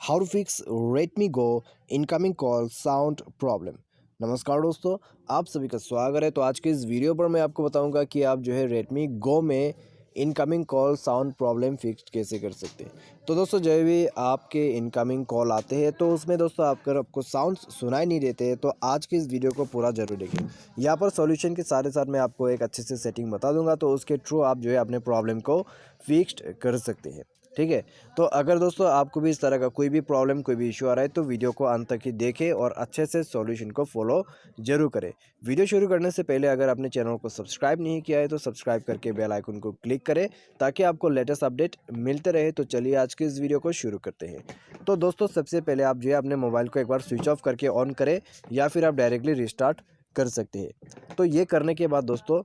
How to fix Redmi go incoming call sound problem. नमस्कार दोस्तों, आप सभी का स्वागत है। तो आज के इस वीडियो पर मैं आपको बताऊंगा कि आप जो है रेडमी गो में incoming call sound problem fix कैसे कर सकते हैं। तो दोस्तों, जब भी आपके इनकमिंग कॉल आते हैं तो उसमें दोस्तों आपको साउंड सुनाई नहीं देते हैं, तो आज के इस वीडियो को पूरा जरूर देखें। यहाँ पर सॉल्यूशन के साथ साथ मैं आपको एक अच्छे से सेटिंग बता दूंगा, तो उसके थ्रू आप जो है अपने प्रॉब्लम को फिक्स कर सकते हैं। ठीक है। तो अगर दोस्तों आपको भी इस तरह का कोई भी प्रॉब्लम, कोई भी इशू आ रहा है तो वीडियो को अंत तक ही देखें और अच्छे से सॉल्यूशन को फॉलो जरूर करें। वीडियो शुरू करने से पहले अगर आपने चैनल को सब्सक्राइब नहीं किया है तो सब्सक्राइब करके बेल आइकन को क्लिक करें ताकि आपको लेटेस्ट अपडेट मिलते रहे। तो चलिए आज के इस वीडियो को शुरू करते हैं। तो दोस्तों, सबसे पहले आप जो है अपने मोबाइल को एक बार स्विच ऑफ करके ऑन करें या फिर आप डायरेक्टली रिस्टार्ट कर सकते हैं। तो ये करने के बाद दोस्तों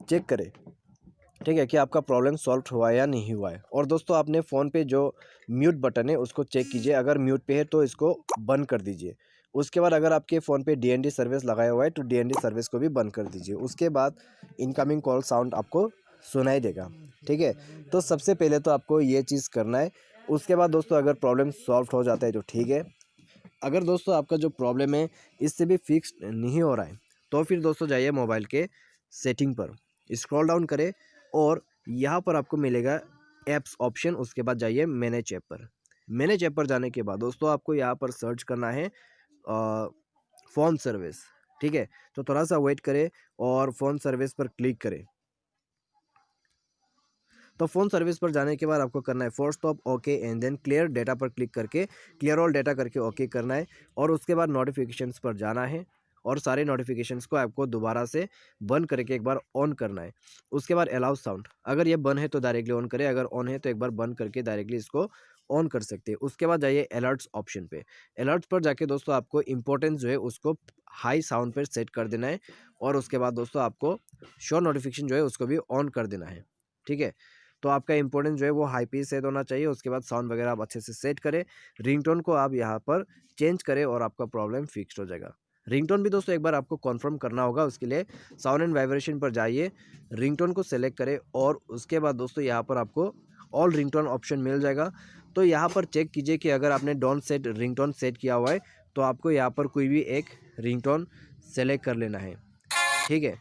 चेक करें, ठीक है, कि आपका प्रॉब्लम सॉल्व हुआ है या नहीं हुआ है। और दोस्तों, आपने फ़ोन पे जो म्यूट बटन है उसको चेक कीजिए, अगर म्यूट पे है तो इसको बंद कर दीजिए। उसके बाद अगर आपके फ़ोन पे डीएनडी सर्विस लगाया हुआ है तो डीएनडी सर्विस को भी बंद कर दीजिए। उसके बाद इनकमिंग कॉल साउंड आपको सुनाई देगा। ठीक है। तो सबसे पहले तो आपको ये चीज़ करना है। उसके बाद दोस्तों अगर प्रॉब्लम सॉल्व हो जाता है तो ठीक है। अगर दोस्तों आपका जो प्रॉब्लम है इससे भी फिक्स नहीं हो रहा है तो फिर दोस्तों जाइए मोबाइल के सेटिंग पर, स्क्रॉल डाउन करें और यहाँ पर आपको मिलेगा ऐप्स ऑप्शन। उसके बाद जाइए मैनेज ऐप पर। मैनेज ऐप पर जाने के बाद दोस्तों आपको यहाँ पर सर्च करना है फ़ोन सर्विस। ठीक है। तो थोड़ा सा वेट करें और फ़ोन सर्विस पर क्लिक करें। तो फ़ोन सर्विस पर जाने के बाद आपको करना है force stop okay and then clear data पर क्लिक करके क्लियर ऑल डेटा करके ओके करना है। और उसके बाद नोटिफिकेशंस पर जाना है और सारे नोटिफिकेशंस को आपको दोबारा से बंद करके एक बार ऑन करना है। उसके बाद अलाउ साउंड, अगर ये बंद है तो डायरेक्टली ऑन करें, अगर ऑन है तो एक बार बंद करके डायरेक्टली इसको ऑन कर सकते हैं। उसके बाद जाइए अलर्ट्स ऑप्शन पे। अलर्ट्स पर जाके दोस्तों आपको इंपॉर्टेंस जो है उसको हाई साउंड पर सेट कर देना है। और उसके बाद दोस्तों आपको शो नोटिफिकेशन जो है उसको भी ऑन कर देना है। ठीक है। तो आपका इंपॉर्टेंस जो है वो हाई पी सेट होना चाहिए। उसके बाद साउंड वगैरह आप अच्छे से सेट करें। रिंगटोन को आप यहाँ पर चेंज करें और आपका प्रॉब्लम फिक्स हो जाएगा। रिंगटोन भी दोस्तों एक बार आपको कॉन्फर्म करना होगा। उसके लिए साउंड एंड वाइब्रेशन पर जाइए, रिंगटोन को सेलेक्ट करें और उसके बाद दोस्तों यहाँ पर आपको ऑल रिंगटोन ऑप्शन मिल जाएगा। तो यहाँ पर चेक कीजिए कि अगर आपने डोंट सेट रिंगटोन सेट किया हुआ है तो आपको यहाँ पर कोई भी एक रिंगटोन सेलेक्ट कर लेना है। ठीक है।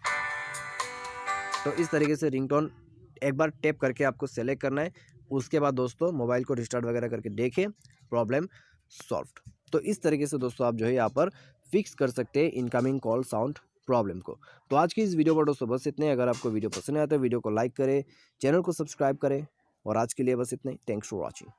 तो इस तरीके से रिंगटोन एक बार टैप करके आपको सेलेक्ट करना है। उसके बाद दोस्तों मोबाइल को रिस्टार्ट वगैरह करके देखें, प्रॉब्लम सॉल्व्ड। तो इस तरीके से दोस्तों आप जो है यहाँ पर फिक्स कर सकते हैं इनकमिंग कॉल साउंड प्रॉब्लम को। तो आज की इस वीडियो पर दोस्तों बस इतने। अगर आपको वीडियो पसंद आया तो वीडियो को लाइक करें, चैनल को सब्सक्राइब करें। और आज के लिए बस इतने ही। Thanks for watching.